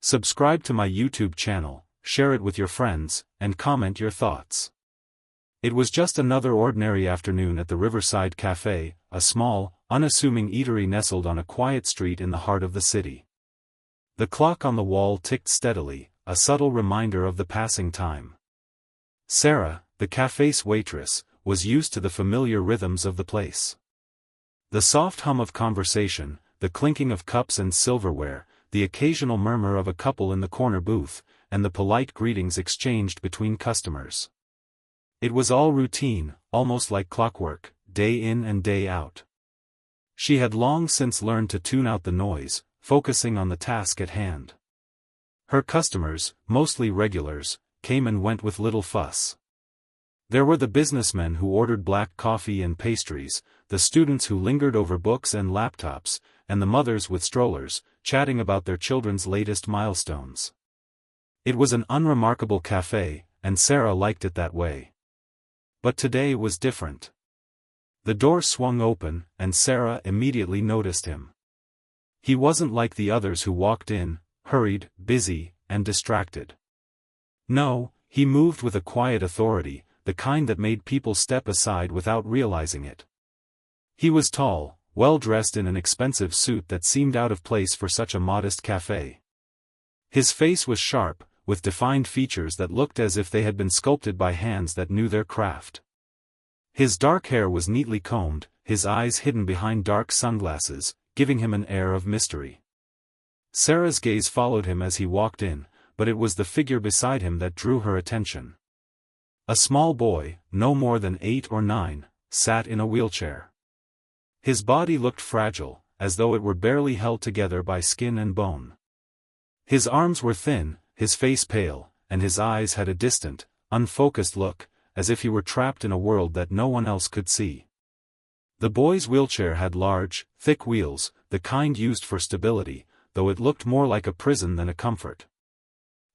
Subscribe to my YouTube channel, share it with your friends, and comment your thoughts. It was just another ordinary afternoon at the Riverside Cafe, a small, unassuming eatery nestled on a quiet street in the heart of the city. The clock on the wall ticked steadily, a subtle reminder of the passing time. Sarah, the cafe's waitress, was used to the familiar rhythms of the place. The soft hum of conversation, the clinking of cups and silverware, the occasional murmur of a couple in the corner booth, and the polite greetings exchanged between customers. It was all routine, almost like clockwork, day in and day out. She had long since learned to tune out the noise, focusing on the task at hand. Her customers, mostly regulars, came and went with little fuss. There were the businessmen who ordered black coffee and pastries, the students who lingered over books and laptops, and the mothers with strollers, chatting about their children's latest milestones. It was an unremarkable cafe, and Sarah liked it that way. But today was different. The door swung open, and Sarah immediately noticed him. He wasn't like the others who walked in, hurried, busy, and distracted. No, he moved with a quiet authority, the kind that made people step aside without realizing it. He was tall, well-dressed in an expensive suit that seemed out of place for such a modest cafe. His face was sharp, with defined features that looked as if they had been sculpted by hands that knew their craft. His dark hair was neatly combed, his eyes hidden behind dark sunglasses, giving him an air of mystery. Sarah's gaze followed him as he walked in, but it was the figure beside him that drew her attention. A small boy, no more than 8 or 9, sat in a wheelchair. His body looked fragile, as though it were barely held together by skin and bone. His arms were thin, his face pale, and his eyes had a distant, unfocused look, as if he were trapped in a world that no one else could see. The boy's wheelchair had large, thick wheels, the kind used for stability, though it looked more like a prison than a comfort.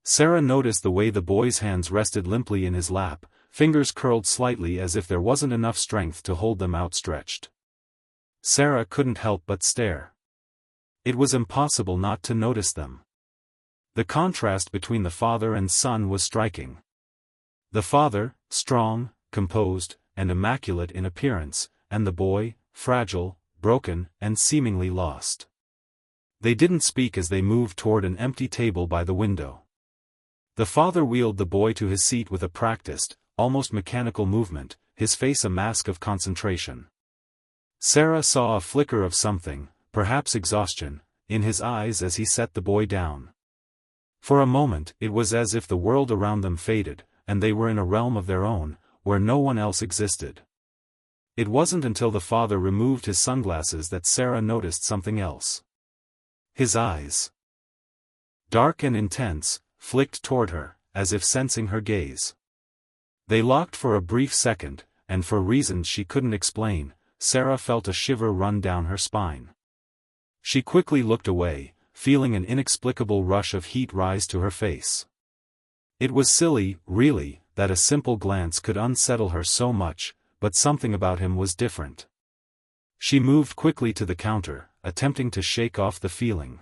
Sarah noticed the way the boy's hands rested limply in his lap, fingers curled slightly as if there wasn't enough strength to hold them outstretched. Sarah couldn't help but stare. It was impossible not to notice them. The contrast between the father and son was striking. The father, strong, composed, and immaculate in appearance, and the boy, fragile, broken, and seemingly lost. They didn't speak as they moved toward an empty table by the window. The father wheeled the boy to his seat with a practiced, almost mechanical movement, his face a mask of concentration. Sarah saw a flicker of something, perhaps exhaustion, in his eyes as he set the boy down. For a moment it was as if the world around them faded, and they were in a realm of their own, where no one else existed. It wasn't until the father removed his sunglasses that Sarah noticed something else. His eyes, dark and intense, flicked toward her, as if sensing her gaze. They locked for a brief second, and for reasons she couldn't explain, Sarah felt a shiver run down her spine. She quickly looked away, feeling an inexplicable rush of heat rise to her face. It was silly, really, that a simple glance could unsettle her so much, but something about him was different. She moved quickly to the counter, attempting to shake off the feeling.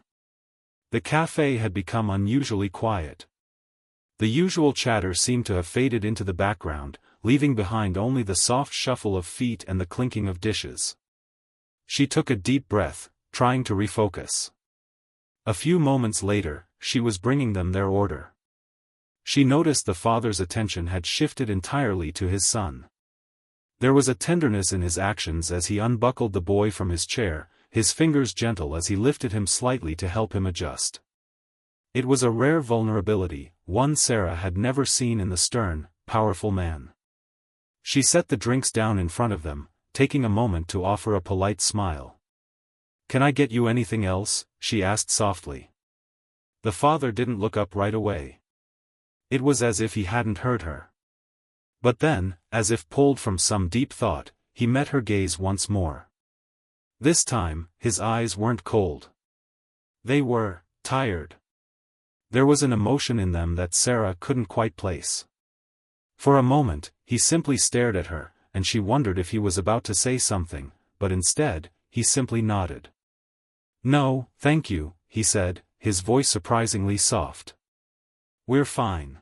The cafe had become unusually quiet. The usual chatter seemed to have faded into the background, leaving behind only the soft shuffle of feet and the clinking of dishes. She took a deep breath, trying to refocus. A few moments later, she was bringing them their order. She noticed the father's attention had shifted entirely to his son. There was a tenderness in his actions as he unbuckled the boy from his chair, his fingers gentle as he lifted him slightly to help him adjust. It was a rare vulnerability, one Sarah had never seen in the stern, powerful man. She set the drinks down in front of them, taking a moment to offer a polite smile. "Can I get you anything else?" she asked softly. The father didn't look up right away. It was as if he hadn't heard her. But then, as if pulled from some deep thought, he met her gaze once more. This time, his eyes weren't cold. They were tired. There was an emotion in them that Sarah couldn't quite place. For a moment, he simply stared at her, and she wondered if he was about to say something, but instead, he simply nodded. "No, thank you," he said, his voice surprisingly soft. "We're fine."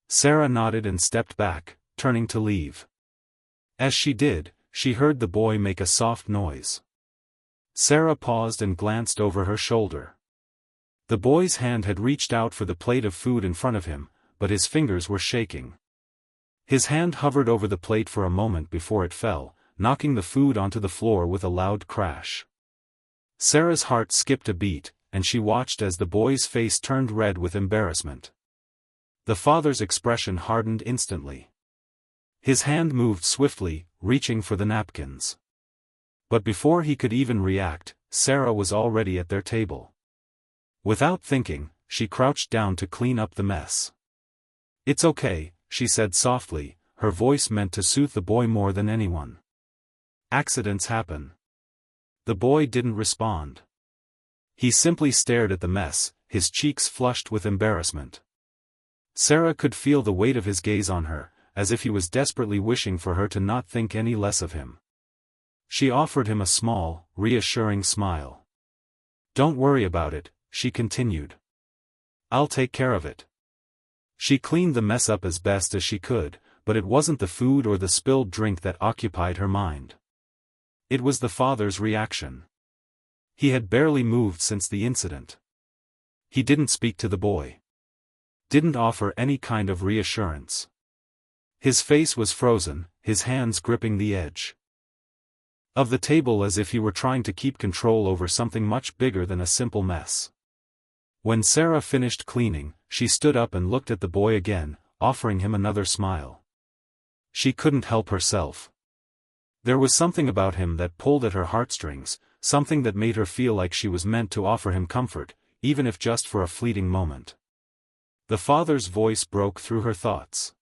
Sarah nodded and stepped back, turning to leave. As she did, she heard the boy make a soft noise. Sarah paused and glanced over her shoulder. The boy's hand had reached out for the plate of food in front of him, but his fingers were shaking. His hand hovered over the plate for a moment before it fell, knocking the food onto the floor with a loud crash. Sarah's heart skipped a beat, and she watched as the boy's face turned red with embarrassment. The father's expression hardened instantly. His hand moved swiftly, reaching for the napkins. But before he could even react, Sarah was already at their table. Without thinking, she crouched down to clean up the mess. "It's okay," she said softly, her voice meant to soothe the boy more than anyone. "Accidents happen." The boy didn't respond. He simply stared at the mess, his cheeks flushed with embarrassment. Sarah could feel the weight of his gaze on her, as if he was desperately wishing for her to not think any less of him. She offered him a small, reassuring smile. "Don't worry about it," she continued. "I'll take care of it." She cleaned the mess up as best as she could, but it wasn't the food or the spilled drink that occupied her mind. It was the father's reaction. He had barely moved since the incident. He didn't speak to the boy. Didn't offer any kind of reassurance. His face was frozen, his hands gripping the edge of the table as if he were trying to keep control over something much bigger than a simple mess. When Sarah finished cleaning, she stood up and looked at the boy again, offering him another smile. She couldn't help herself. There was something about him that pulled at her heartstrings, something that made her feel like she was meant to offer him comfort, even if just for a fleeting moment. The father's voice broke through her thoughts.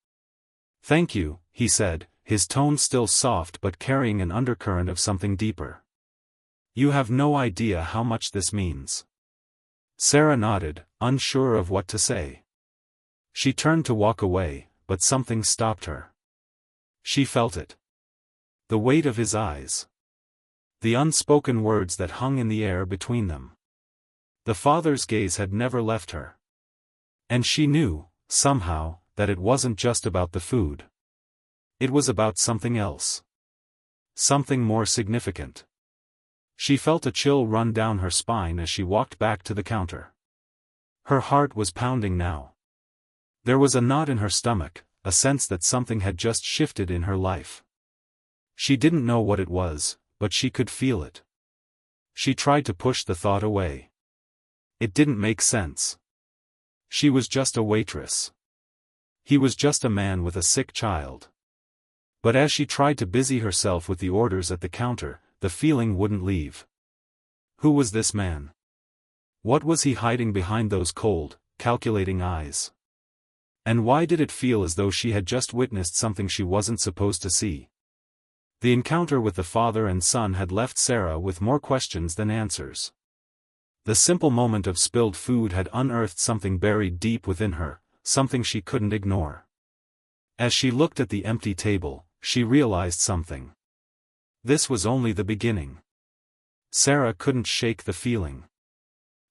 "Thank you," he said, his tone still soft but carrying an undercurrent of something deeper. "You have no idea how much this means." Sarah nodded, unsure of what to say. She turned to walk away, but something stopped her. She felt it. The weight of his eyes. The unspoken words that hung in the air between them. The father's gaze had never left her. And she knew, somehow, that it wasn't just about the food. It was about something else. Something more significant. She felt a chill run down her spine as she walked back to the counter. Her heart was pounding now. There was a knot in her stomach, a sense that something had just shifted in her life. She didn't know what it was, but she could feel it. She tried to push the thought away. It didn't make sense. She was just a waitress. He was just a man with a sick child. But as she tried to busy herself with the orders at the counter, the feeling wouldn't leave. Who was this man? What was he hiding behind those cold, calculating eyes? And why did it feel as though she had just witnessed something she wasn't supposed to see? The encounter with the father and son had left Sarah with more questions than answers. The simple moment of spilled food had unearthed something buried deep within her, something she couldn't ignore. As she looked at the empty table, she realized something. This was only the beginning. Sarah couldn't shake the feeling.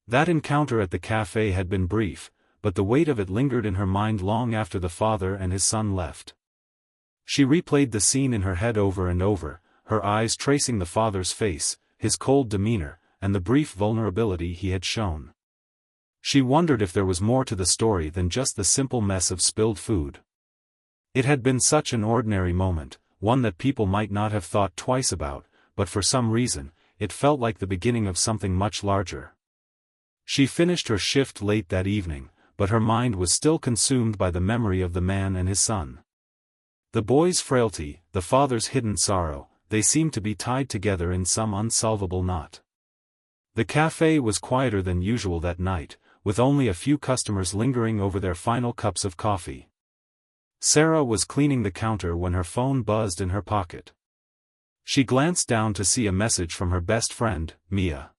That encounter at the cafe had been brief, but the weight of it lingered in her mind long after the father and his son left. She replayed the scene in her head over and over, her eyes tracing the father's face, his cold demeanor, and the brief vulnerability he had shown. She wondered if there was more to the story than just the simple mess of spilled food. It had been such an ordinary moment, one that people might not have thought twice about, but for some reason, it felt like the beginning of something much larger. She finished her shift late that evening, but her mind was still consumed by the memory of the man and his son. The boy's frailty, the father's hidden sorrow, they seemed to be tied together in some unsolvable knot. The cafe was quieter than usual that night, with only a few customers lingering over their final cups of coffee. Sarah was cleaning the counter when her phone buzzed in her pocket. She glanced down to see a message from her best friend, Mia.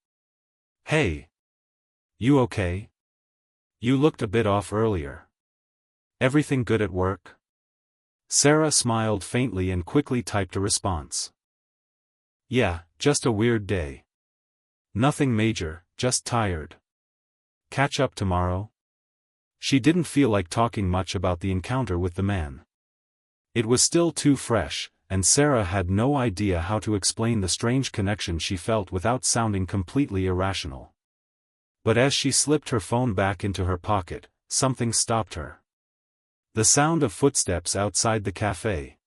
"Hey. You okay? You looked a bit off earlier. Everything good at work?" Sarah smiled faintly and quickly typed a response. "Yeah, just a weird day. Nothing major, just tired." catch up tomorrow? She didn't feel like talking much about the encounter with the man. It was still too fresh, and Sarah had no idea how to explain the strange connection she felt without sounding completely irrational. But as she slipped her phone back into her pocket, something stopped her. The sound of footsteps outside the cafe.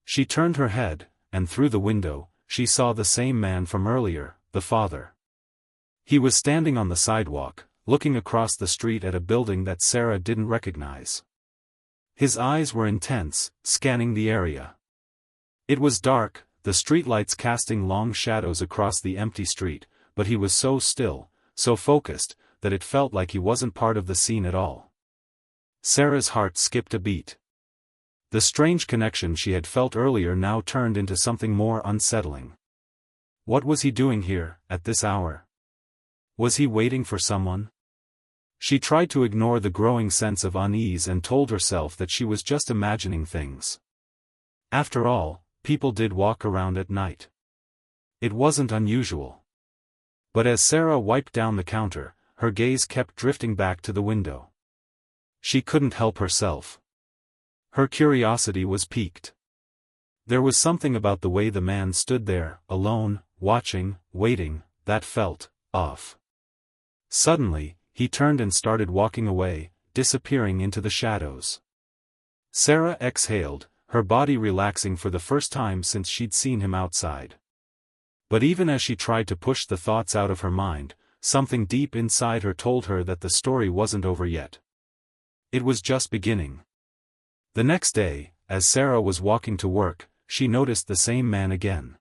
She turned her head, and through the window, she saw the same man from earlier, the father. He was standing on the sidewalk, looking across the street at a building that Sarah didn't recognize. His eyes were intense, scanning the area. It was dark, the streetlights casting long shadows across the empty street, but he was so still, so focused, that it felt like he wasn't part of the scene at all. Sarah's heart skipped a beat. The strange connection she had felt earlier now turned into something more unsettling. What was he doing here, at this hour? Was he waiting for someone? She tried to ignore the growing sense of unease and told herself that she was just imagining things. After all, people did walk around at night. It wasn't unusual. But as Sarah wiped down the counter, her gaze kept drifting back to the window. She couldn't help herself. Her curiosity was piqued. There was something about the way the man stood there, alone, watching, waiting, that felt off. Suddenly, he turned and started walking away, disappearing into the shadows. Sarah exhaled, her body relaxing for the first time since she'd seen him outside. But even as she tried to push the thoughts out of her mind, something deep inside her told her that the story wasn't over yet. It was just beginning. The next day, as Sarah was walking to work, she noticed the same man again.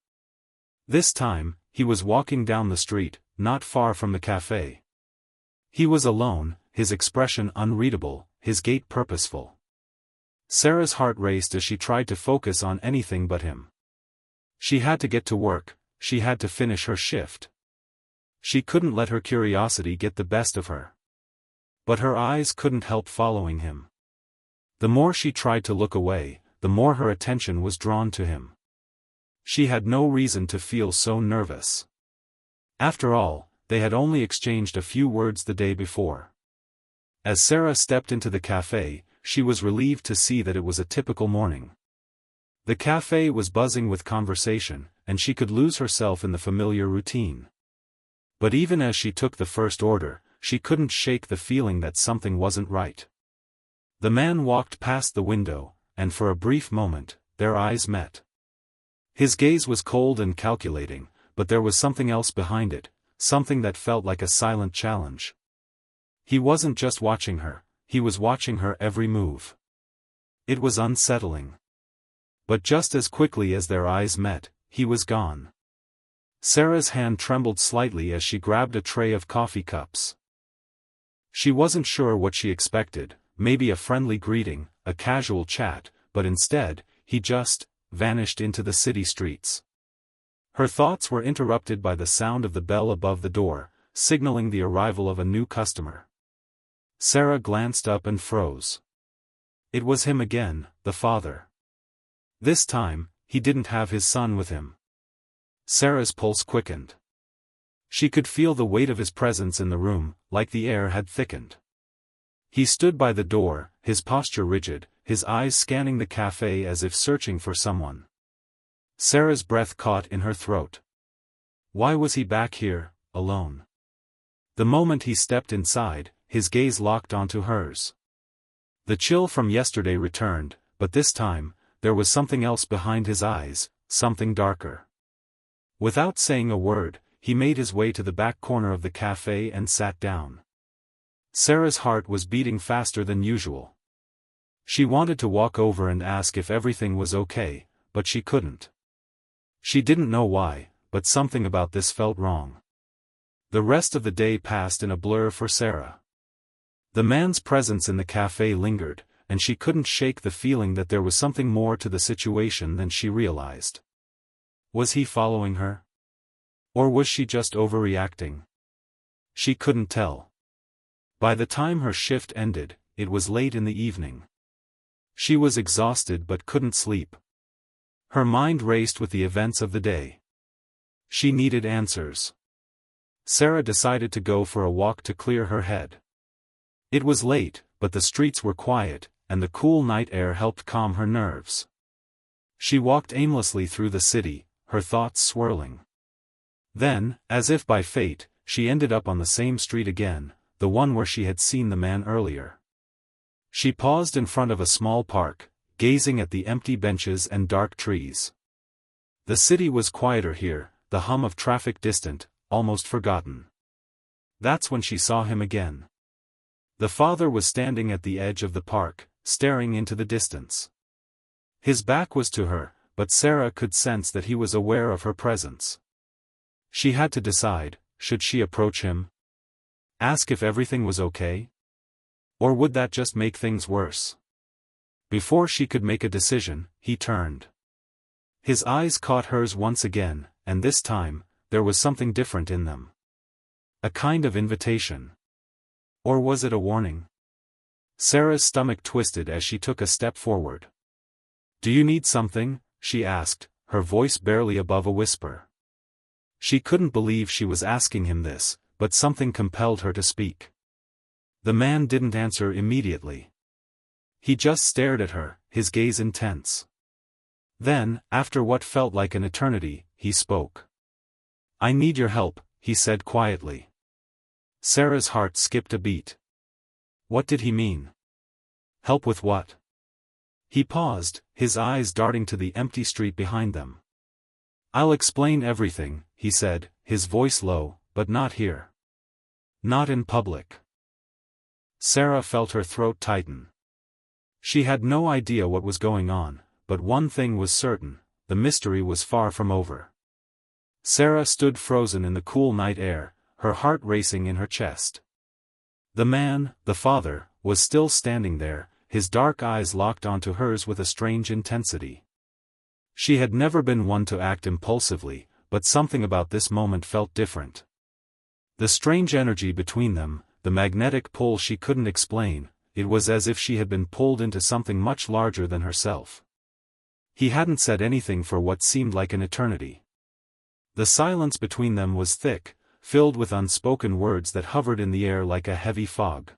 This time, he was walking down the street, not far from the cafe. He was alone, his expression unreadable, his gait purposeful. Sarah's heart raced as she tried to focus on anything but him. She had to get to work, she had to finish her shift. She couldn't let her curiosity get the best of her. But her eyes couldn't help following him. The more she tried to look away, the more her attention was drawn to him. She had no reason to feel so nervous. After all, they had only exchanged a few words the day before. As Sarah stepped into the cafe, she was relieved to see that it was a typical morning. The cafe was buzzing with conversation, and she could lose herself in the familiar routine. But even as she took the first order, she couldn't shake the feeling that something wasn't right. The man walked past the window, and for a brief moment, their eyes met. His gaze was cold and calculating, but there was something else behind it, something that felt like a silent challenge. He wasn't just watching her, he was watching her every move. It was unsettling. But just as quickly as their eyes met, he was gone. Sarah's hand trembled slightly as she grabbed a tray of coffee cups. She wasn't sure what she expected, maybe a friendly greeting, a casual chat, but instead, he just vanished into the city streets. Her thoughts were interrupted by the sound of the bell above the door, signaling the arrival of a new customer. Sarah glanced up and froze. It was him again, the father. This time, he didn't have his son with him. Sarah's pulse quickened. She could feel the weight of his presence in the room, like the air had thickened. He stood by the door, his posture rigid, his eyes scanning the cafe as if searching for someone. Sarah's breath caught in her throat. Why was he back here, alone? The moment he stepped inside, his gaze locked onto hers. The chill from yesterday returned, but this time, there was something else behind his eyes, something darker. Without saying a word, he made his way to the back corner of the cafe and sat down. Sarah's heart was beating faster than usual. She wanted to walk over and ask if everything was okay, but she couldn't. She didn't know why, but something about this felt wrong. The rest of the day passed in a blur for Sarah. The man's presence in the cafe lingered, and she couldn't shake the feeling that there was something more to the situation than she realized. Was he following her? Or was she just overreacting? She couldn't tell. By the time her shift ended, it was late in the evening. She was exhausted but couldn't sleep. Her mind raced with the events of the day. She needed answers. Sarah decided to go for a walk to clear her head. It was late, but the streets were quiet, and the cool night air helped calm her nerves. She walked aimlessly through the city, her thoughts swirling. Then, as if by fate, she ended up on the same street again, the one where she had seen the man earlier. She paused in front of a small park, gazing at the empty benches and dark trees. The city was quieter here, the hum of traffic distant, almost forgotten. That's when she saw him again. The father was standing at the edge of the park, staring into the distance. His back was to her, but Sarah could sense that he was aware of her presence. She had to decide, should she approach him? Ask if everything was okay? Or would that just make things worse? Before she could make a decision, he turned. His eyes caught hers once again, and this time, there was something different in them. A kind of invitation. Or was it a warning? Sarah's stomach twisted as she took a step forward. "Do you need something?" she asked, her voice barely above a whisper. She couldn't believe she was asking him this, but something compelled her to speak. The man didn't answer immediately. He just stared at her, his gaze intense. Then, after what felt like an eternity, he spoke. "I need your help," he said quietly. Sarah's heart skipped a beat. What did he mean? Help with what? He paused, his eyes darting to the empty street behind them. "I'll explain everything," he said, his voice low, "but not here. Not in public." Sarah felt her throat tighten. She had no idea what was going on, but one thing was certain, the mystery was far from over. Sarah stood frozen in the cool night air, her heart racing in her chest. The man, the father, was still standing there, his dark eyes locked onto hers with a strange intensity. She had never been one to act impulsively, but something about this moment felt different. The strange energy between them, the magnetic pull she couldn't explain, it was as if she had been pulled into something much larger than herself. He hadn't said anything for what seemed like an eternity. The silence between them was thick, filled with unspoken words that hovered in the air like a heavy fog.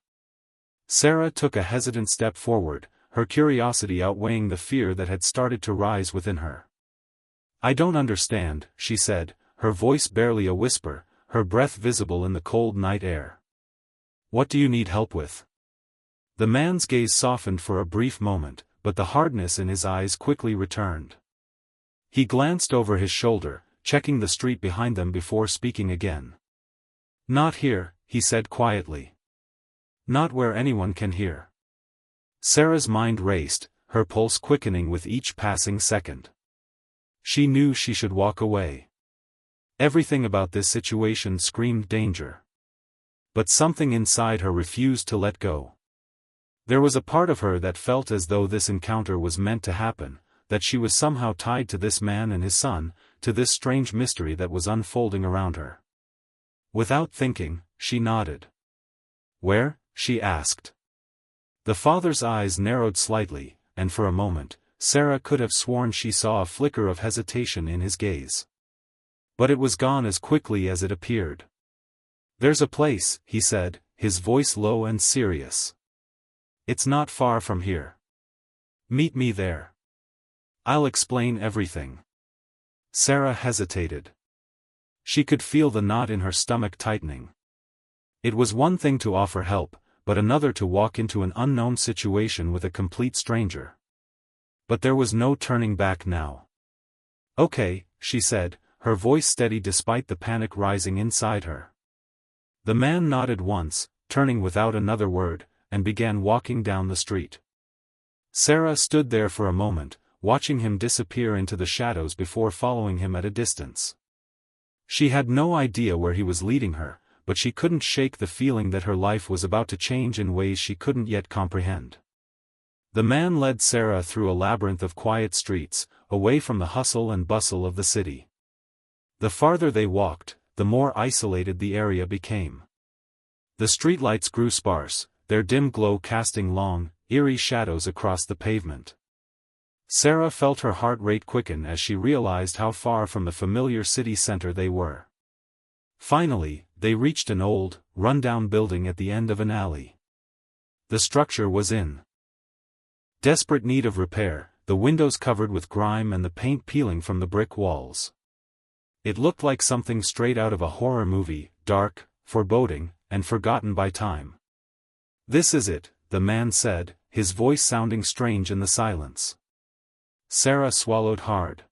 Sarah took a hesitant step forward, her curiosity outweighing the fear that had started to rise within her. "I don't understand," she said, her voice barely a whisper, her breath visible in the cold night air. "What do you need help with?" The man's gaze softened for a brief moment, but the hardness in his eyes quickly returned. He glanced over his shoulder, checking the street behind them before speaking again. "Not here," he said quietly. "Not where anyone can hear." Sarah's mind raced, her pulse quickening with each passing second. She knew she should walk away. Everything about this situation screamed danger. But something inside her refused to let go. There was a part of her that felt as though this encounter was meant to happen, that she was somehow tied to this man and his son, to this strange mystery that was unfolding around her. Without thinking, she nodded. "Where?" she asked. The father's eyes narrowed slightly, and for a moment, Sarah could have sworn she saw a flicker of hesitation in his gaze. But it was gone as quickly as it appeared. "There's a place," he said, his voice low and serious. "It's not far from here. Meet me there. I'll explain everything." Sarah hesitated. She could feel the knot in her stomach tightening. It was one thing to offer help, but another to walk into an unknown situation with a complete stranger. But there was no turning back now. "Okay," she said, her voice steady despite the panic rising inside her. The man nodded once, turning without another word, and began walking down the street. Sarah stood there for a moment, watching him disappear into the shadows before following him at a distance. She had no idea where he was leading her, but she couldn't shake the feeling that her life was about to change in ways she couldn't yet comprehend. The man led Sarah through a labyrinth of quiet streets, away from the hustle and bustle of the city. The farther they walked, the more isolated the area became. The streetlights grew sparse, their dim glow casting long, eerie shadows across the pavement. Sarah felt her heart rate quicken as she realized how far from the familiar city center they were. Finally, they reached an old, run-down building at the end of an alley. The structure was in desperate need of repair, the windows covered with grime and the paint peeling from the brick walls. It looked like something straight out of a horror movie, dark, foreboding, and forgotten by time. "This is it," the man said, his voice sounding strange in the silence. Sarah swallowed hard.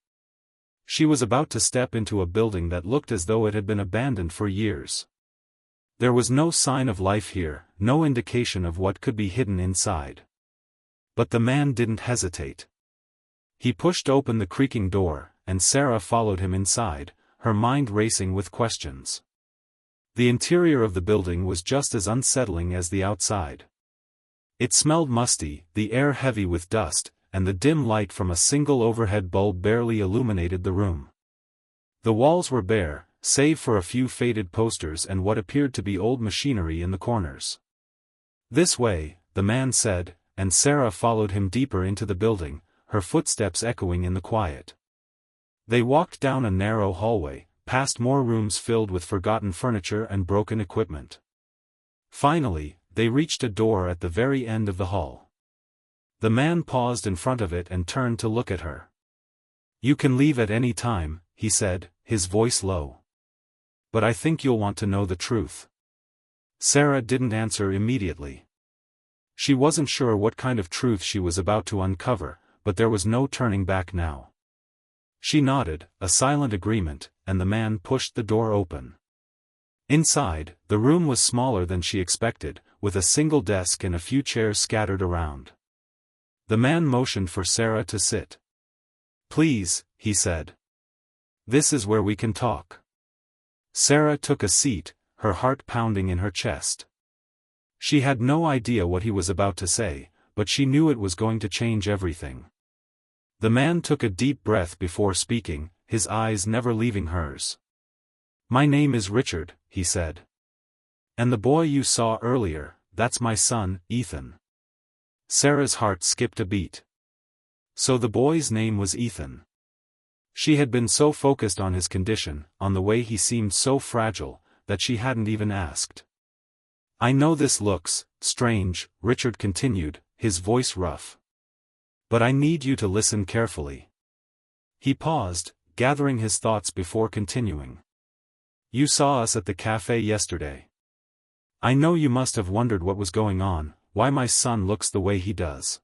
She was about to step into a building that looked as though it had been abandoned for years. There was no sign of life here, no indication of what could be hidden inside. But the man didn't hesitate. He pushed open the creaking door, and Sarah followed him inside, her mind racing with questions. The interior of the building was just as unsettling as the outside. It smelled musty, the air heavy with dust, and the dim light from a single overhead bulb barely illuminated the room. The walls were bare, save for a few faded posters and what appeared to be old machinery in the corners. "This way," the man said, and Sarah followed him deeper into the building, her footsteps echoing in the quiet. They walked down a narrow hallway, past more rooms filled with forgotten furniture and broken equipment. Finally, they reached a door at the very end of the hall. The man paused in front of it and turned to look at her. "You can leave at any time," he said, his voice low. "But I think you'll want to know the truth." Sarah didn't answer immediately. She wasn't sure what kind of truth she was about to uncover, but there was no turning back now. She nodded, a silent agreement, and the man pushed the door open. Inside, the room was smaller than she expected, with a single desk and a few chairs scattered around. The man motioned for Sarah to sit. "Please," he said. "This is where we can talk." Sarah took a seat, her heart pounding in her chest. She had no idea what he was about to say, but she knew it was going to change everything. The man took a deep breath before speaking, his eyes never leaving hers. "My name is Richard," he said. "And the boy you saw earlier, that's my son, Ethan." Sarah's heart skipped a beat. So the boy's name was Ethan. She had been so focused on his condition, on the way he seemed so fragile, that she hadn't even asked. "I know this looks strange," Richard continued, his voice rough. "But I need you to listen carefully." He paused, gathering his thoughts before continuing. "You saw us at the cafe yesterday. I know you must have wondered what was going on, why my son looks the way he does.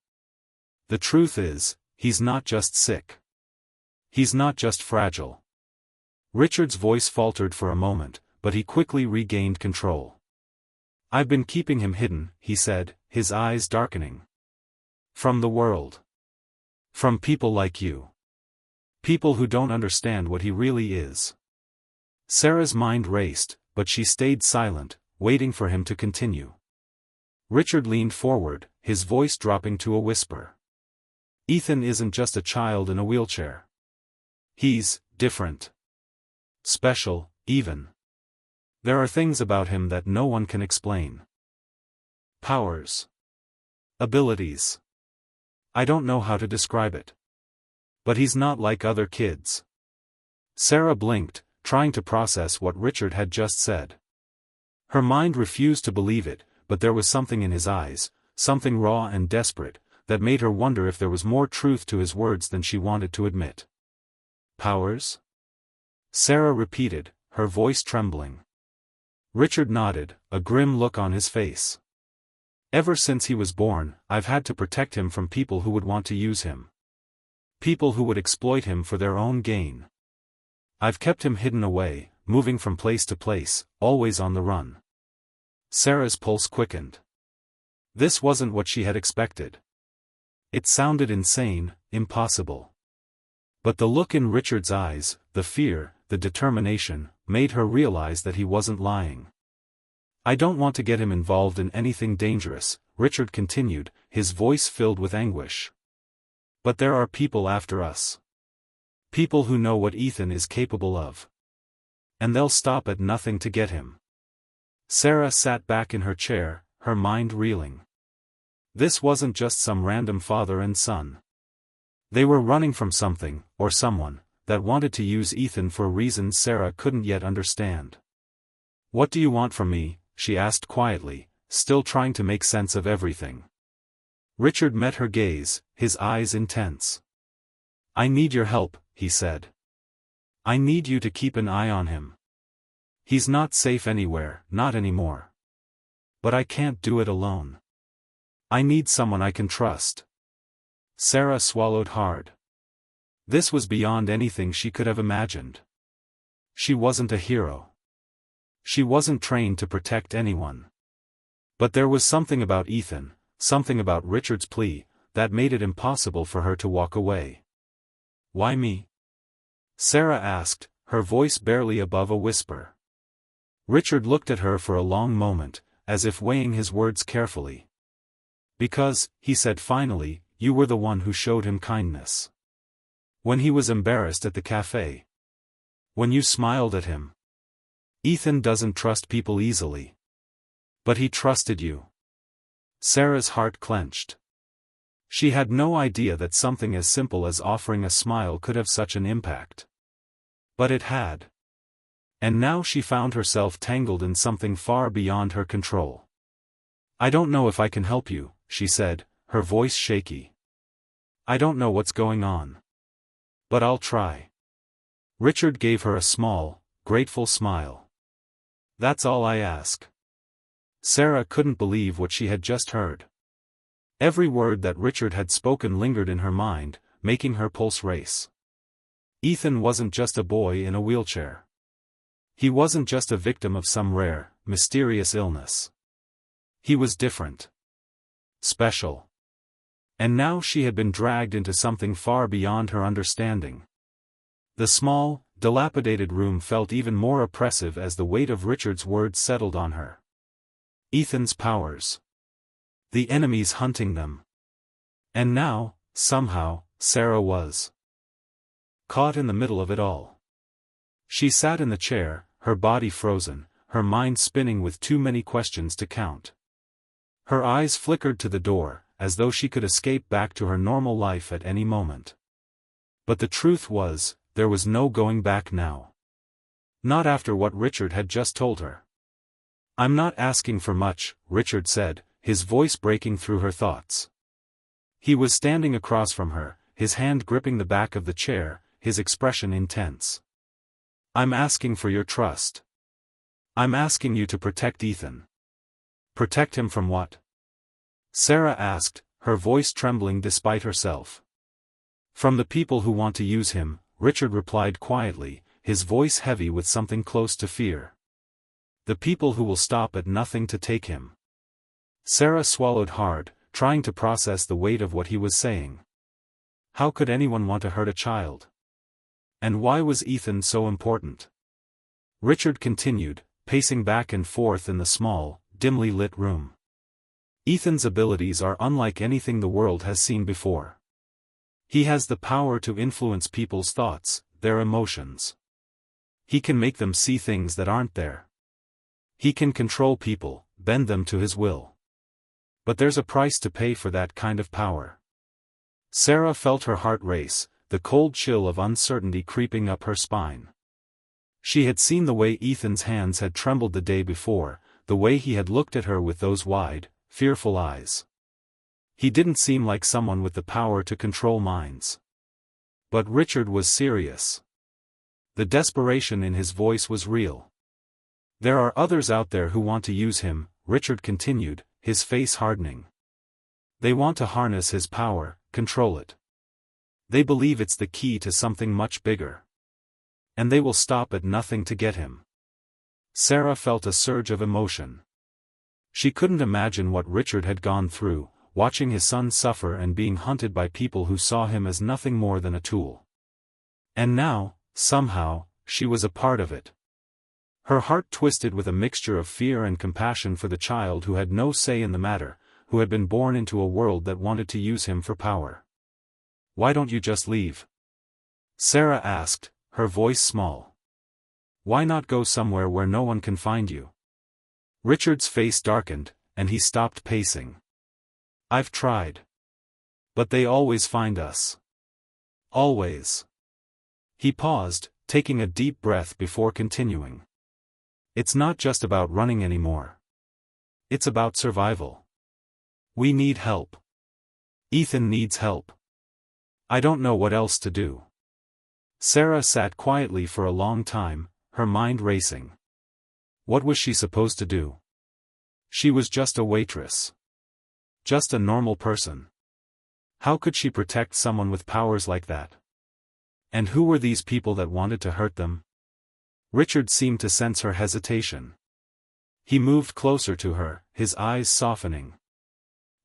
The truth is, he's not just sick. He's not just fragile." Richard's voice faltered for a moment, but he quickly regained control. "I've been keeping him hidden," he said, his eyes darkening. "From the world. From people like you. People who don't understand what he really is." Sarah's mind raced, but she stayed silent, waiting for him to continue. Richard leaned forward, his voice dropping to a whisper. "Ethan isn't just a child in a wheelchair. He's different. Special, even. There are things about him that no one can explain. Powers. Abilities. I don't know how to describe it. But he's not like other kids." Sarah blinked, trying to process what Richard had just said. Her mind refused to believe it, but there was something in his eyes, something raw and desperate, that made her wonder if there was more truth to his words than she wanted to admit. "Powers?" Sarah repeated, her voice trembling. Richard nodded, a grim look on his face. "Ever since he was born, I've had to protect him from people who would want to use him. People who would exploit him for their own gain. I've kept him hidden away, moving from place to place, always on the run." Sarah's pulse quickened. This wasn't what she had expected. It sounded insane, impossible. But the look in Richard's eyes, the fear, the determination, made her realize that he wasn't lying. "I don't want to get him involved in anything dangerous," Richard continued, his voice filled with anguish. "But there are people after us. People who know what Ethan is capable of. And they'll stop at nothing to get him." Sarah sat back in her chair, her mind reeling. This wasn't just some random father and son. They were running from something, or someone, that wanted to use Ethan for reasons Sarah couldn't yet understand. "What do you want from me?" she asked quietly, still trying to make sense of everything. Richard met her gaze, his eyes intense. "I need your help," he said. "I need you to keep an eye on him. He's not safe anywhere, not anymore. But I can't do it alone. I need someone I can trust." Sarah swallowed hard. This was beyond anything she could have imagined. She wasn't a hero. She wasn't trained to protect anyone. But there was something about Ethan, something about Richard's plea, that made it impossible for her to walk away. "Why me?" Sarah asked, her voice barely above a whisper. Richard looked at her for a long moment, as if weighing his words carefully. "Because," he said finally, "you were the one who showed him kindness. When he was embarrassed at the cafe. When you smiled at him. Ethan doesn't trust people easily. But he trusted you." Sarah's heart clenched. She had no idea that something as simple as offering a smile could have such an impact. But it had. And now she found herself tangled in something far beyond her control. "I don't know if I can help you," she said, her voice shaky. "I don't know what's going on. But I'll try." Richard gave her a small, grateful smile. "That's all I ask." Sarah couldn't believe what she had just heard. Every word that Richard had spoken lingered in her mind, making her pulse race. Ethan wasn't just a boy in a wheelchair. He wasn't just a victim of some rare, mysterious illness. He was different. Special. And now she had been dragged into something far beyond her understanding. The small, dilapidated room felt even more oppressive as the weight of Richard's words settled on her. Ethan's powers. The enemies hunting them. And now, somehow, Sarah was caught in the middle of it all. She sat in the chair, her body frozen, her mind spinning with too many questions to count. Her eyes flickered to the door, as though she could escape back to her normal life at any moment. But the truth was, there was no going back now. Not after what Richard had just told her. "I'm not asking for much," Richard said, his voice breaking through her thoughts. He was standing across from her, his hand gripping the back of the chair, his expression intense. "I'm asking for your trust. I'm asking you to protect Ethan." "Protect him from what?" Sarah asked, her voice trembling despite herself. "From the people who want to use him," Richard replied quietly, his voice heavy with something close to fear. "The people who will stop at nothing to take him." Sarah swallowed hard, trying to process the weight of what he was saying. How could anyone want to hurt a child? And why was Ethan so important? Richard continued, pacing back and forth in the small, dimly lit room. "Ethan's abilities are unlike anything the world has seen before. He has the power to influence people's thoughts, their emotions. He can make them see things that aren't there. He can control people, bend them to his will. But there's a price to pay for that kind of power." Sarah felt her heart race, the cold chill of uncertainty creeping up her spine. She had seen the way Ethan's hands had trembled the day before, the way he had looked at her with those wide, fearful eyes. He didn't seem like someone with the power to control minds. But Richard was serious. The desperation in his voice was real. "There are others out there who want to use him," Richard continued, his face hardening. "They want to harness his power, control it. They believe it's the key to something much bigger. And they will stop at nothing to get him." Sarah felt a surge of emotion. She couldn't imagine what Richard had gone through, watching his son suffer and being hunted by people who saw him as nothing more than a tool. And now, somehow, she was a part of it. Her heart twisted with a mixture of fear and compassion for the child who had no say in the matter, who had been born into a world that wanted to use him for power. "Why don't you just leave?" Sarah asked, her voice small. "Why not go somewhere where no one can find you?" Richard's face darkened, and he stopped pacing. "I've tried. But they always find us. Always." He paused, taking a deep breath before continuing. It's not just about running anymore. It's about survival. We need help. Ethan needs help. I don't know what else to do. Sarah sat quietly for a long time, her mind racing. What was she supposed to do? She was just a waitress. Just a normal person. How could she protect someone with powers like that? And who were these people that wanted to hurt them? Richard seemed to sense her hesitation. He moved closer to her, his eyes softening.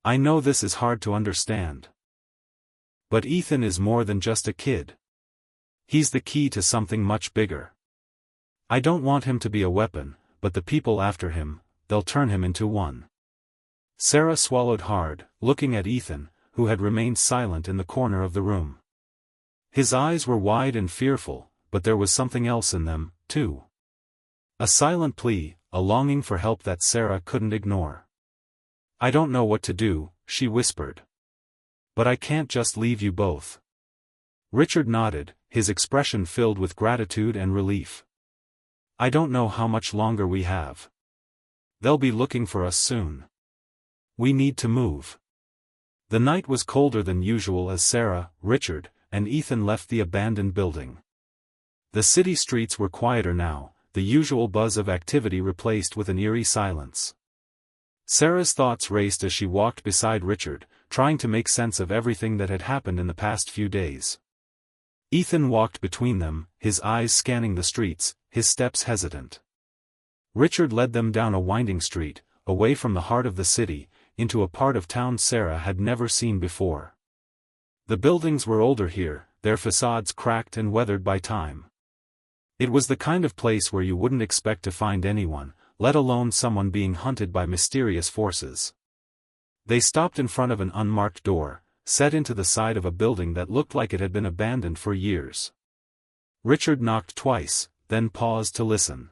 I know this is hard to understand. But Ethan is more than just a kid. He's the key to something much bigger. I don't want him to be a weapon, but the people after him, they'll turn him into one. Sarah swallowed hard, looking at Ethan, who had remained silent in the corner of the room. His eyes were wide and fearful, but there was something else in them, too. A silent plea, a longing for help that Sarah couldn't ignore. I don't know what to do, she whispered. But I can't just leave you both. Richard nodded, his expression filled with gratitude and relief. I don't know how much longer we have. They'll be looking for us soon. We need to move. The night was colder than usual as Sarah, Richard, and Ethan left the abandoned building. The city streets were quieter now, the usual buzz of activity replaced with an eerie silence. Sarah's thoughts raced as she walked beside Richard, trying to make sense of everything that had happened in the past few days. Ethan walked between them, his eyes scanning the streets, his steps hesitant. Richard led them down a winding street, away from the heart of the city, into a part of town Sarah had never seen before. The buildings were older here, their facades cracked and weathered by time. It was the kind of place where you wouldn't expect to find anyone, let alone someone being hunted by mysterious forces. They stopped in front of an unmarked door, set into the side of a building that looked like it had been abandoned for years. Richard knocked twice, then paused to listen.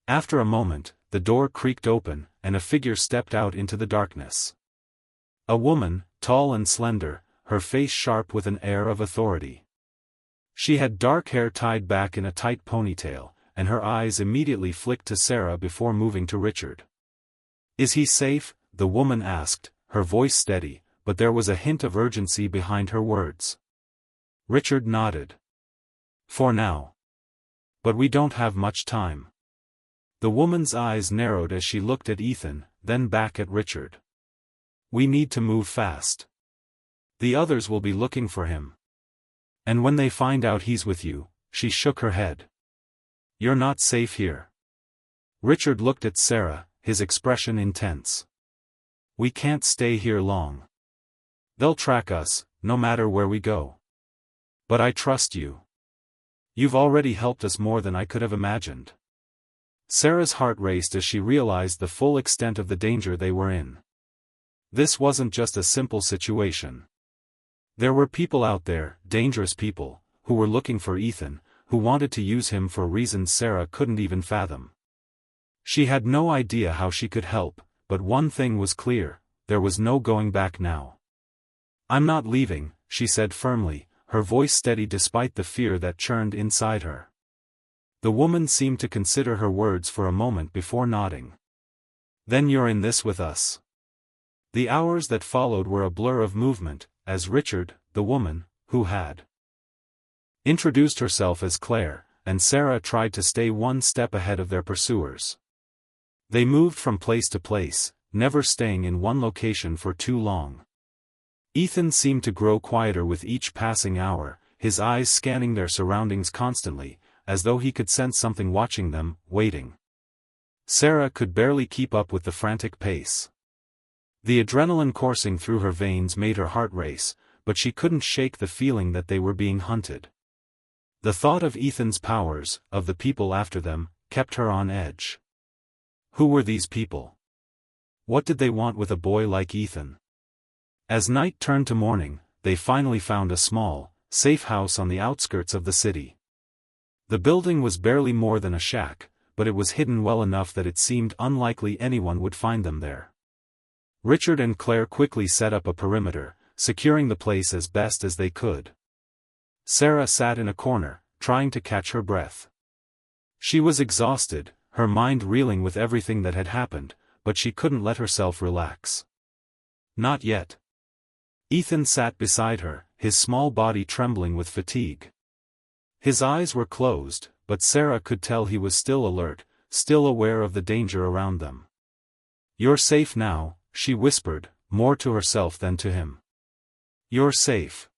After a moment, the door creaked open, and a figure stepped out into the darkness. A woman, tall and slender, her face sharp with an air of authority. She had dark hair tied back in a tight ponytail, and her eyes immediately flicked to Sarah before moving to Richard. Is he safe? The woman asked, her voice steady, but there was a hint of urgency behind her words. Richard nodded. For now. But we don't have much time. The woman's eyes narrowed as she looked at Ethan, then back at Richard. We need to move fast. The others will be looking for him. And when they find out he's with you, she shook her head. You're not safe here. Richard looked at Sarah, his expression intense. We can't stay here long. They'll track us, no matter where we go. But I trust you. You've already helped us more than I could have imagined. Sarah's heart raced as she realized the full extent of the danger they were in. This wasn't just a simple situation. There were people out there, dangerous people, who were looking for Ethan, who wanted to use him for reasons Sarah couldn't even fathom. She had no idea how she could help, but one thing was clear, there was no going back now. I'm not leaving, she said firmly, her voice steady despite the fear that churned inside her. The woman seemed to consider her words for a moment before nodding. Then you're in this with us. The hours that followed were a blur of movement, as Richard, the woman, who had introduced herself as Claire, and Sarah tried to stay one step ahead of their pursuers. They moved from place to place, never staying in one location for too long. Ethan seemed to grow quieter with each passing hour, his eyes scanning their surroundings constantly, as though he could sense something watching them, waiting. Sarah could barely keep up with the frantic pace. The adrenaline coursing through her veins made her heart race, but she couldn't shake the feeling that they were being hunted. The thought of Ethan's powers, of the people after them, kept her on edge. Who were these people? What did they want with a boy like Ethan? As night turned to morning, they finally found a small, safe house on the outskirts of the city. The building was barely more than a shack, but it was hidden well enough that it seemed unlikely anyone would find them there. Richard and Claire quickly set up a perimeter, securing the place as best as they could. Sarah sat in a corner, trying to catch her breath. She was exhausted, her mind reeling with everything that had happened, but she couldn't let herself relax. Not yet. Ethan sat beside her, his small body trembling with fatigue. His eyes were closed, but Sarah could tell he was still alert, still aware of the danger around them. "You're safe now," she whispered, more to herself than to him. "You're safe."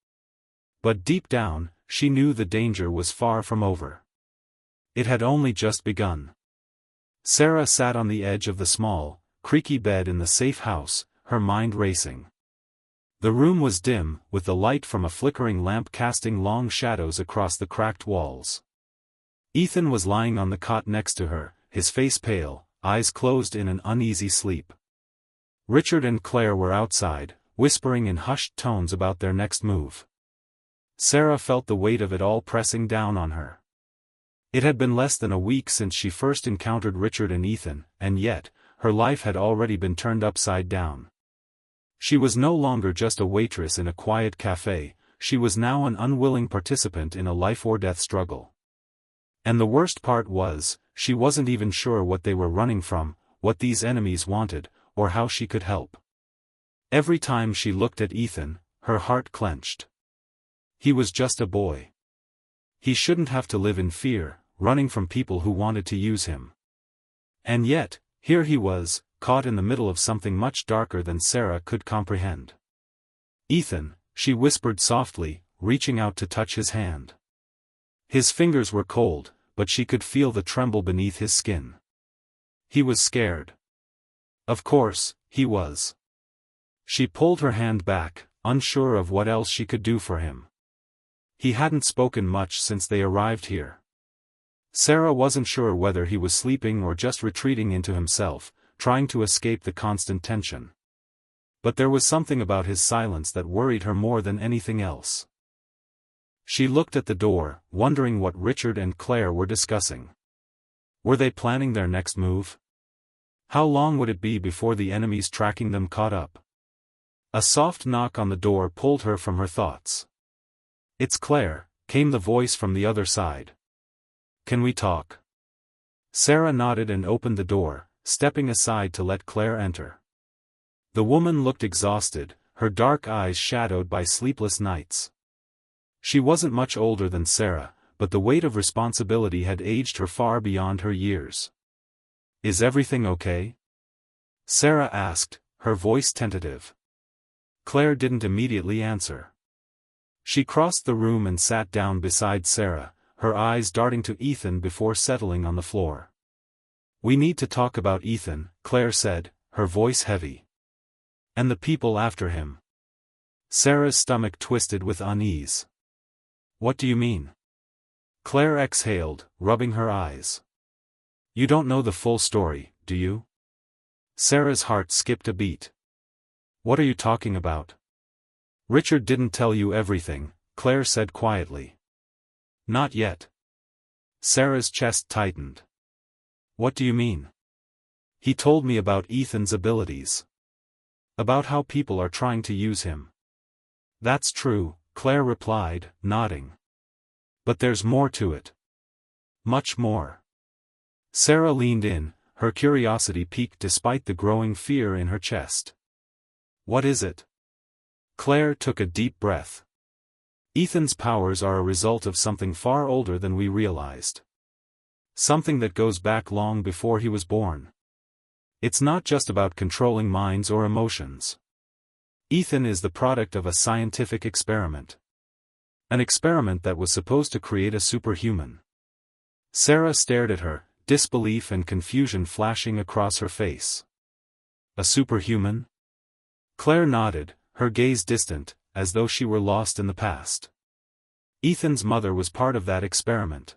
But deep down, she knew the danger was far from over. It had only just begun. Sarah sat on the edge of the small, creaky bed in the safe house, her mind racing. The room was dim, with the light from a flickering lamp casting long shadows across the cracked walls. Ethan was lying on the cot next to her, his face pale, eyes closed in an uneasy sleep. Richard and Claire were outside, whispering in hushed tones about their next move. Sarah felt the weight of it all pressing down on her. It had been less than a week since she first encountered Richard and Ethan, and yet, her life had already been turned upside down. She was no longer just a waitress in a quiet cafe, she was now an unwilling participant in a life-or-death struggle. And the worst part was, she wasn't even sure what they were running from, what these enemies wanted, or how she could help. Every time she looked at Ethan, her heart clenched. He was just a boy. He shouldn't have to live in fear, running from people who wanted to use him. And yet, here he was, caught in the middle of something much darker than Sarah could comprehend. "Ethan," she whispered softly, reaching out to touch his hand. His fingers were cold, but she could feel the tremble beneath his skin. He was scared. Of course, he was. She pulled her hand back, unsure of what else she could do for him. He hadn't spoken much since they arrived here. Sarah wasn't sure whether he was sleeping or just retreating into himself, trying to escape the constant tension. But there was something about his silence that worried her more than anything else. She looked at the door, wondering what Richard and Claire were discussing. Were they planning their next move? How long would it be before the enemies tracking them caught up? A soft knock on the door pulled her from her thoughts. "It's Claire," came the voice from the other side. "Can we talk?" Sarah nodded and opened the door, stepping aside to let Claire enter. The woman looked exhausted, her dark eyes shadowed by sleepless nights. She wasn't much older than Sarah, but the weight of responsibility had aged her far beyond her years. "Is everything okay?" Sarah asked, her voice tentative. Claire didn't immediately answer. She crossed the room and sat down beside Sarah, her eyes darting to Ethan before settling on the floor. "We need to talk about Ethan," Claire said, her voice heavy. "And the people after him." Sarah's stomach twisted with unease. "What do you mean?" Claire exhaled, rubbing her eyes. "You don't know the full story, do you?" Sarah's heart skipped a beat. "What are you talking about?" "Richard didn't tell you everything," Claire said quietly. "Not yet." Sarah's chest tightened. "What do you mean?" "He told me about Ethan's abilities. About how people are trying to use him." "That's true," Claire replied, nodding. "But there's more to it. Much more." Sarah leaned in, her curiosity piqued despite the growing fear in her chest. "What is it?" Claire took a deep breath. "Ethan's powers are a result of something far older than we realized. Something that goes back long before he was born. It's not just about controlling minds or emotions. Ethan is the product of a scientific experiment. An experiment that was supposed to create a superhuman." Sarah stared at her, disbelief and confusion flashing across her face. "A superhuman?" Claire nodded, her gaze distant, as though she were lost in the past. "Ethan's mother was part of that experiment.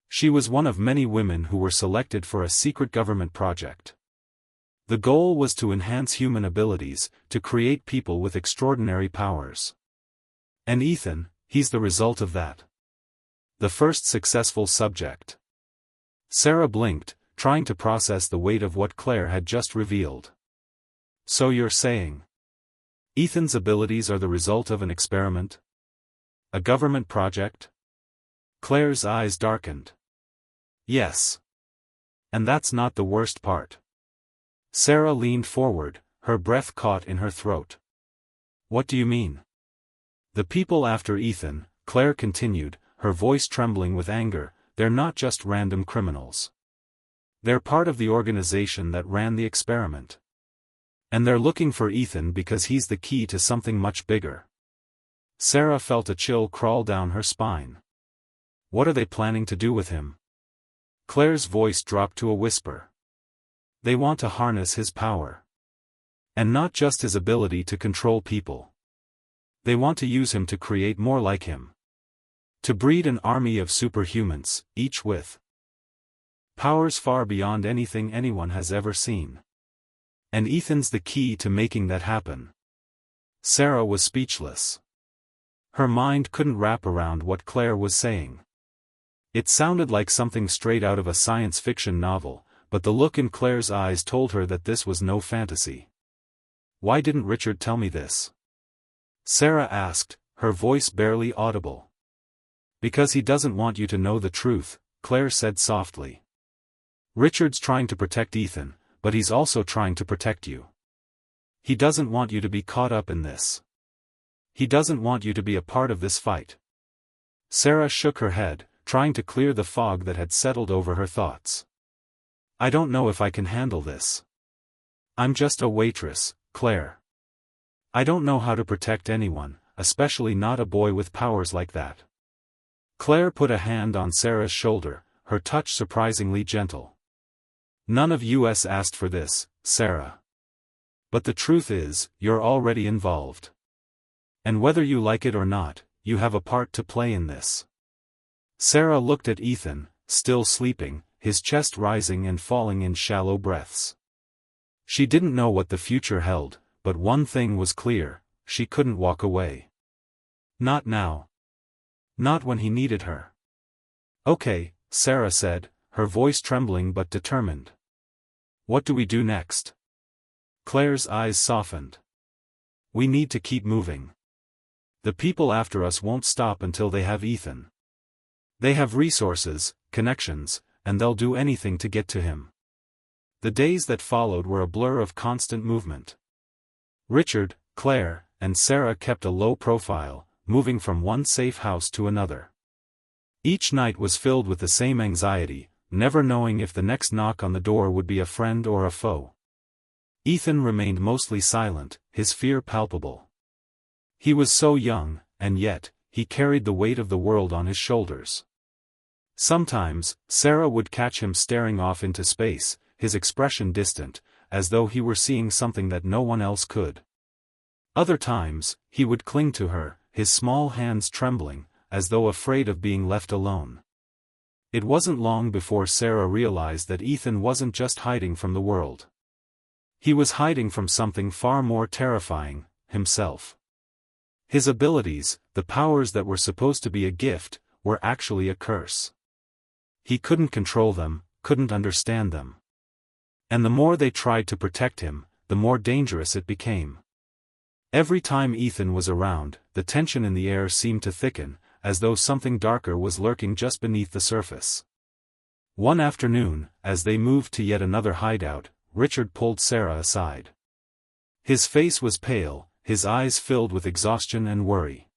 She was one of many women who were selected for a secret government project. The goal was to enhance human abilities, to create people with extraordinary powers. And Ethan, he's the result of that. The first successful subject." Sarah blinked, trying to process the weight of what Claire had just revealed. "So you're saying Ethan's abilities are the result of an experiment? A government project?" Claire's eyes darkened. "Yes. And that's not the worst part. Sarah leaned forward, her breath caught in her throat. What do you mean? The people after Ethan, Claire continued, her voice trembling with anger, they're not just random criminals. They're part of the organization that ran the experiment. And they're looking for Ethan because he's the key to something much bigger. Sarah felt a chill crawl down her spine. What are they planning to do with him? Claire's voice dropped to a whisper. They want to harness his power. And not just his ability to control people. They want to use him to create more like him. To breed an army of superhumans, each with powers far beyond anything anyone has ever seen. And Ethan's the key to making that happen. Sarah was speechless. Her mind couldn't wrap around what Claire was saying. It sounded like something straight out of a science fiction novel, but the look in Claire's eyes told her that this was no fantasy. Why didn't Richard tell me this? Sarah asked, her voice barely audible. Because he doesn't want you to know the truth, Claire said softly. Richard's trying to protect Ethan, but he's also trying to protect you. He doesn't want you to be caught up in this. He doesn't want you to be a part of this fight. Sarah shook her head, trying to clear the fog that had settled over her thoughts. I don't know if I can handle this. I'm just a waitress, Claire. I don't know how to protect anyone, especially not a boy with powers like that. Claire put a hand on Sarah's shoulder, her touch surprisingly gentle. None of us asked for this, Sarah. But the truth is, you're already involved. And whether you like it or not, you have a part to play in this. Sarah looked at Ethan, still sleeping, his chest rising and falling in shallow breaths. She didn't know what the future held, but one thing was clear, she couldn't walk away. Not now. Not when he needed her. Okay, Sarah said, her voice trembling but determined. What do we do next? Claire's eyes softened. We need to keep moving. The people after us won't stop until they have Ethan. They have resources, connections, and they'll do anything to get to him. The days that followed were a blur of constant movement. Richard, Claire, and Sarah kept a low profile, moving from one safe house to another. Each night was filled with the same anxiety, never knowing if the next knock on the door would be a friend or a foe. Ethan remained mostly silent, his fear palpable. He was so young, and yet, he carried the weight of the world on his shoulders. Sometimes, Sarah would catch him staring off into space, his expression distant, as though he were seeing something that no one else could. Other times, he would cling to her, his small hands trembling, as though afraid of being left alone. It wasn't long before Sarah realized that Ethan wasn't just hiding from the world. He was hiding from something far more terrifying, himself. His abilities, the powers that were supposed to be a gift, were actually a curse. He couldn't control them, couldn't understand them. And the more they tried to protect him, the more dangerous it became. Every time Ethan was around, the tension in the air seemed to thicken, as though something darker was lurking just beneath the surface. One afternoon, as they moved to yet another hideout, Richard pulled Sarah aside. His face was pale, his eyes filled with exhaustion and worry.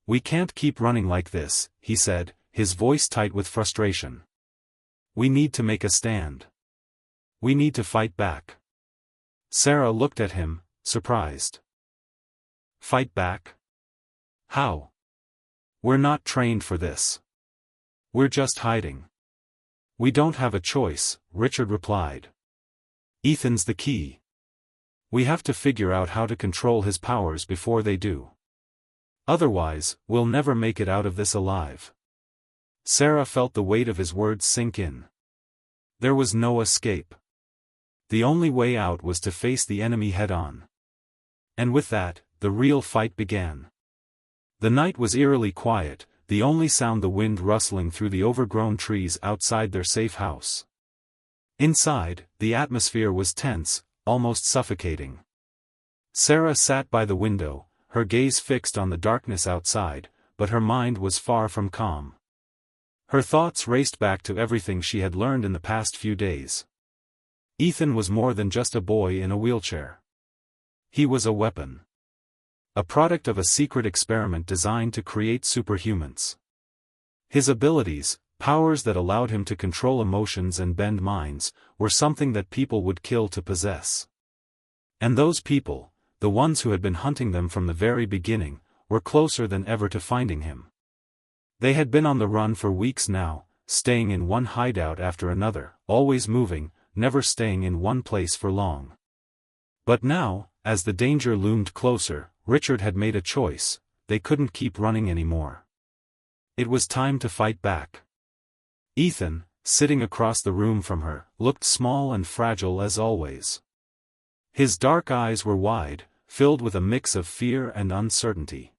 We can't keep running like this, he said, his voice tight with frustration. We need to make a stand. We need to fight back. Sarah looked at him, surprised. Fight back? How? We're not trained for this. We're just hiding. We don't have a choice, Richard replied. Ethan's the key. We have to figure out how to control his powers before they do. Otherwise, we'll never make it out of this alive. Sarah felt the weight of his words sink in. There was no escape. The only way out was to face the enemy head-on. And with that, the real fight began. The night was eerily quiet, the only sound the wind rustling through the overgrown trees outside their safe house. Inside, the atmosphere was tense, almost suffocating. Sarah sat by the window, her gaze fixed on the darkness outside, but her mind was far from calm. Her thoughts raced back to everything she had learned in the past few days. Ethan was more than just a boy in a wheelchair. He was a weapon. A product of a secret experiment designed to create superhumans. His abilities, powers that allowed him to control emotions and bend minds, were something that people would kill to possess. And those people, the ones who had been hunting them from the very beginning, were closer than ever to finding him. They had been on the run for weeks now, staying in one hideout after another, always moving, never staying in one place for long. But now, as the danger loomed closer, Richard had made a choice: they couldn't keep running anymore. It was time to fight back. Ethan, sitting across the room from her, looked small and fragile as always. His dark eyes were wide, filled with a mix of fear and uncertainty.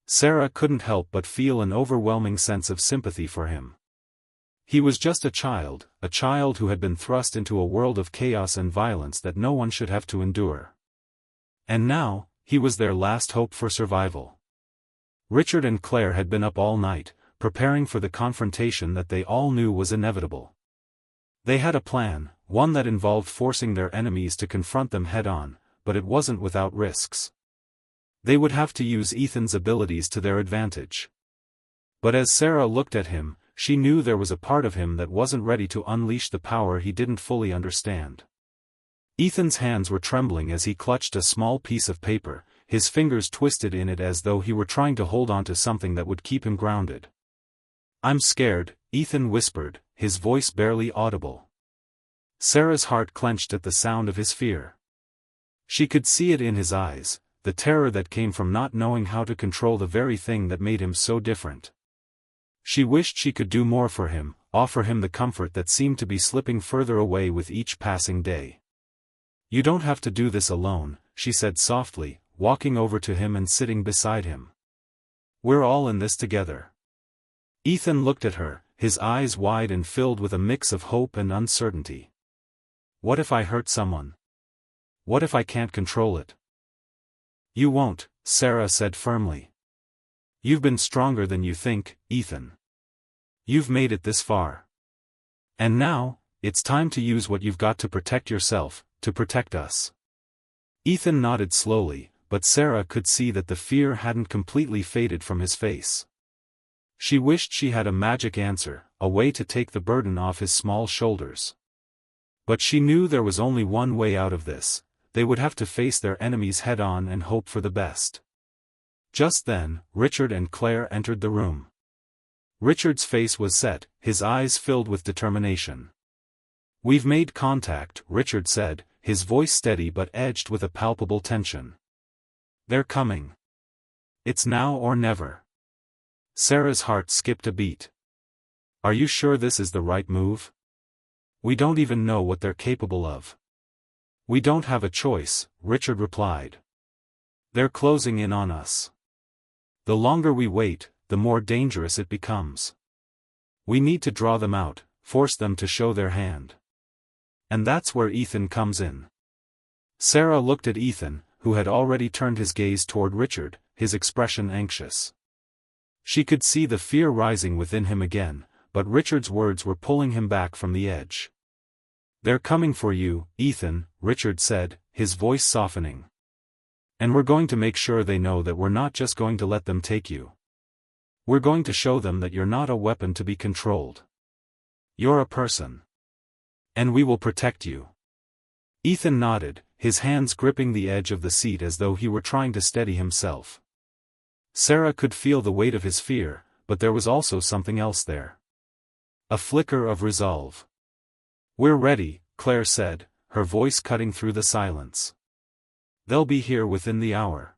Sarah couldn't help but feel an overwhelming sense of sympathy for him. He was just a child who had been thrust into a world of chaos and violence that no one should have to endure. And now, he was their last hope for survival. Richard and Claire had been up all night, preparing for the confrontation that they all knew was inevitable. They had a plan, one that involved forcing their enemies to confront them head-on, but it wasn't without risks. They would have to use Ethan's abilities to their advantage. But as Sarah looked at him, she knew there was a part of him that wasn't ready to unleash the power he didn't fully understand. Ethan's hands were trembling as he clutched a small piece of paper, his fingers twisted in it as though he were trying to hold on to something that would keep him grounded. "I'm scared," Ethan whispered, his voice barely audible. Sarah's heart clenched at the sound of his fear. She could see it in his eyes, the terror that came from not knowing how to control the very thing that made him so different. She wished she could do more for him, offer him the comfort that seemed to be slipping further away with each passing day. "You don't have to do this alone," she said softly, walking over to him and sitting beside him. "We're all in this together." Ethan looked at her, his eyes wide and filled with a mix of hope and uncertainty. "What if I hurt someone? What if I can't control it?" "You won't," Sarah said firmly. "You've been stronger than you think, Ethan. You've made it this far. And now, it's time to use what you've got to protect yourself, to protect us." Ethan nodded slowly, but Sarah could see that the fear hadn't completely faded from his face. She wished she had a magic answer, a way to take the burden off his small shoulders. But she knew there was only one way out of this: they would have to face their enemies head-on and hope for the best. Just then, Richard and Claire entered the room. Richard's face was set, his eyes filled with determination. "We've made contact," Richard said, his voice steady but edged with a palpable tension. "They're coming. It's now or never." Sarah's heart skipped a beat. "Are you sure this is the right move? We don't even know what they're capable of." "We don't have a choice," Richard replied. "They're closing in on us. The longer we wait, the more dangerous it becomes. We need to draw them out, force them to show their hand. And that's where Ethan comes in." Sarah looked at Ethan, who had already turned his gaze toward Richard, his expression anxious. She could see the fear rising within him again, but Richard's words were pulling him back from the edge. "They're coming for you, Ethan," Richard said, his voice softening. "And we're going to make sure they know that we're not just going to let them take you. We're going to show them that you're not a weapon to be controlled. You're a person. And we will protect you." Ethan nodded, his hands gripping the edge of the seat as though he were trying to steady himself. Sarah could feel the weight of his fear, but there was also something else there. A flicker of resolve. "We're ready," Claire said, her voice cutting through the silence. "They'll be here within the hour.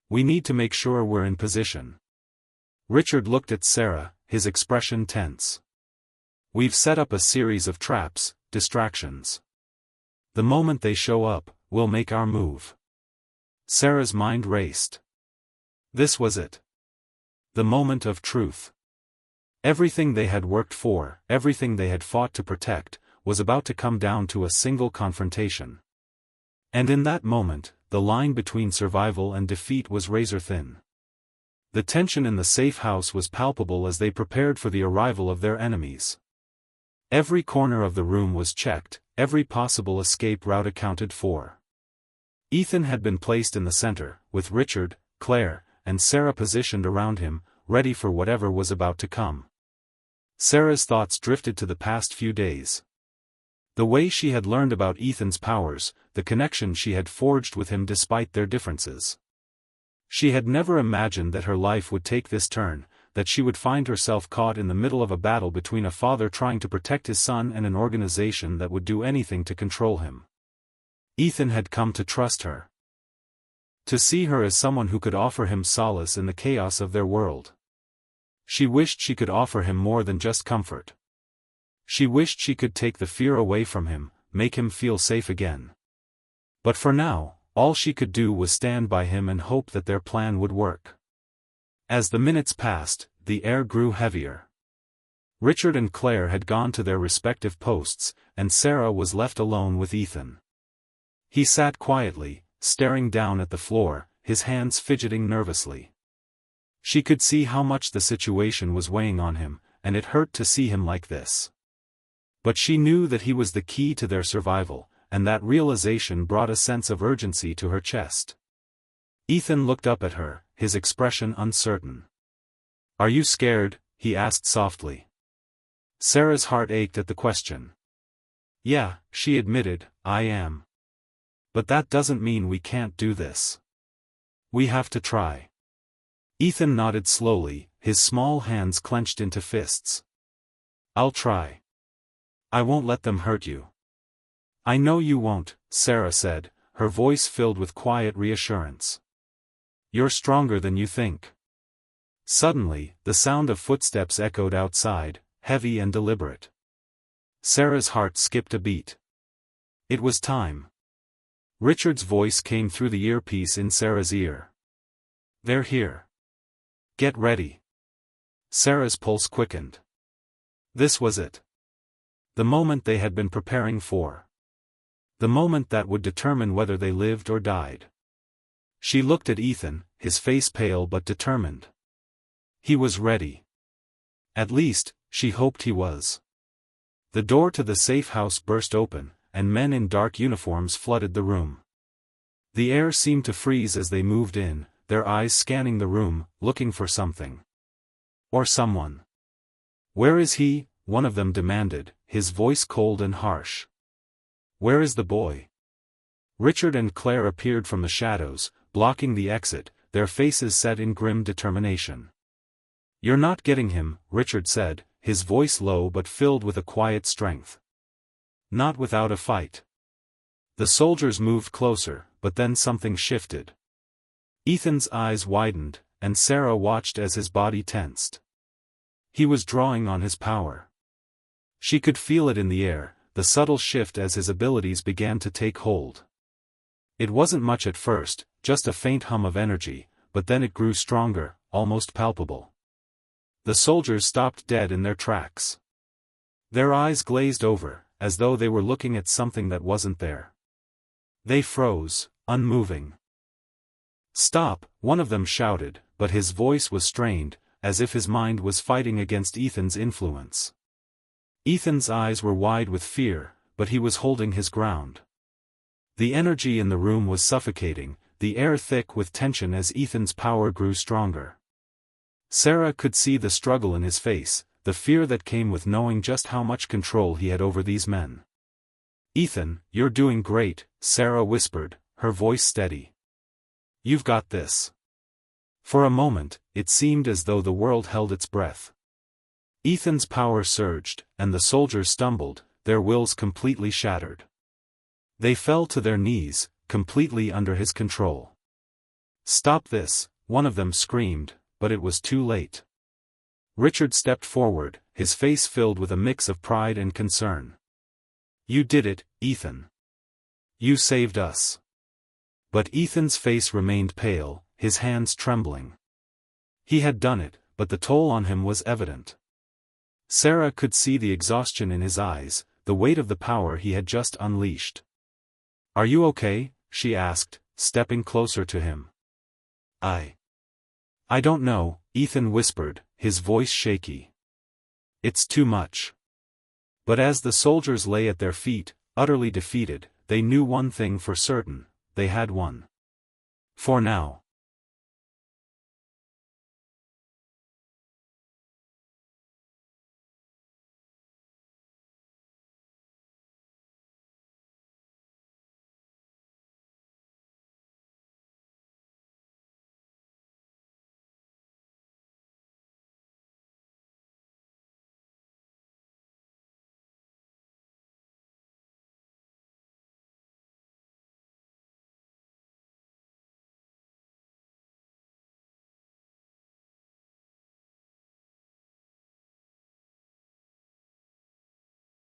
We need to make sure we're in position." Richard looked at Sarah, his expression tense. "We've set up a series of traps, distractions. The moment they show up, we'll make our move." Sarah's mind raced. This was it. The moment of truth. Everything they had worked for, everything they had fought to protect, was about to come down to a single confrontation. And in that moment, the line between survival and defeat was razor-thin. The tension in the safe house was palpable as they prepared for the arrival of their enemies. Every corner of the room was checked, every possible escape route accounted for. Ethan had been placed in the center, with Richard, Claire, and Sarah positioned around him, ready for whatever was about to come. Sarah's thoughts drifted to the past few days. The way she had learned about Ethan's powers, the connection she had forged with him despite their differences. She had never imagined that her life would take this turn, that she would find herself caught in the middle of a battle between a father trying to protect his son and an organization that would do anything to control him. Ethan had come to trust her. To see her as someone who could offer him solace in the chaos of their world. She wished she could offer him more than just comfort. She wished she could take the fear away from him, make him feel safe again. But for now, all she could do was stand by him and hope that their plan would work. As the minutes passed, the air grew heavier. Richard and Claire had gone to their respective posts, and Sarah was left alone with Ethan. He sat quietly, staring down at the floor, his hands fidgeting nervously. She could see how much the situation was weighing on him, and it hurt to see him like this. But she knew that he was the key to their survival, and that realization brought a sense of urgency to her chest. Ethan looked up at her, his expression uncertain. "Are you scared?" he asked softly. Sarah's heart ached at the question. "Yeah," she admitted, "I am. But that doesn't mean we can't do this. We have to try." Ethan nodded slowly, his small hands clenched into fists. "I'll try. I won't let them hurt you." "I know you won't," Sarah said, her voice filled with quiet reassurance. "You're stronger than you think." Suddenly, the sound of footsteps echoed outside, heavy and deliberate. Sarah's heart skipped a beat. It was time. Richard's voice came through the earpiece in Sarah's ear. "They're here. Get ready." Sarah's pulse quickened. This was it. The moment they had been preparing for. The moment that would determine whether they lived or died. She looked at Ethan, his face pale but determined. He was ready. At least, she hoped he was. The door to the safe house burst open, and men in dark uniforms flooded the room. The air seemed to freeze as they moved in, their eyes scanning the room, looking for something. Or someone. "Where is he?" one of them demanded, his voice cold and harsh. "Where is the boy?" Richard and Claire appeared from the shadows, blocking the exit, their faces set in grim determination. "You're not getting him," Richard said, his voice low but filled with a quiet strength. "Not without a fight." The soldiers moved closer, but then something shifted. Ethan's eyes widened, and Sarah watched as his body tensed. He was drawing on his power. She could feel it in the air, the subtle shift as his abilities began to take hold. It wasn't much at first, just a faint hum of energy, but then it grew stronger, almost palpable. The soldiers stopped dead in their tracks. Their eyes glazed over, as though they were looking at something that wasn't there. They froze, unmoving. "Stop," one of them shouted, but his voice was strained, as if his mind was fighting against Ethan's influence. Ethan's eyes were wide with fear, but he was holding his ground. The energy in the room was suffocating, the air thick with tension as Ethan's power grew stronger. Sarah could see the struggle in his face, the fear that came with knowing just how much control he had over these men. "Ethan, you're doing great," Sarah whispered, her voice steady. "You've got this." For a moment, it seemed as though the world held its breath. Ethan's power surged, and the soldiers stumbled, their wills completely shattered. They fell to their knees, completely under his control. "Stop this," one of them screamed, but it was too late. Richard stepped forward, his face filled with a mix of pride and concern. "You did it, Ethan. You saved us." But Ethan's face remained pale, his hands trembling. He had done it, but the toll on him was evident. Sarah could see the exhaustion in his eyes, the weight of the power he had just unleashed. "Are you okay?" she asked, stepping closer to him. I don't know, Ethan whispered, his voice shaky. It's too much. But as the soldiers lay at their feet, utterly defeated, they knew one thing for certain: they had won. For now.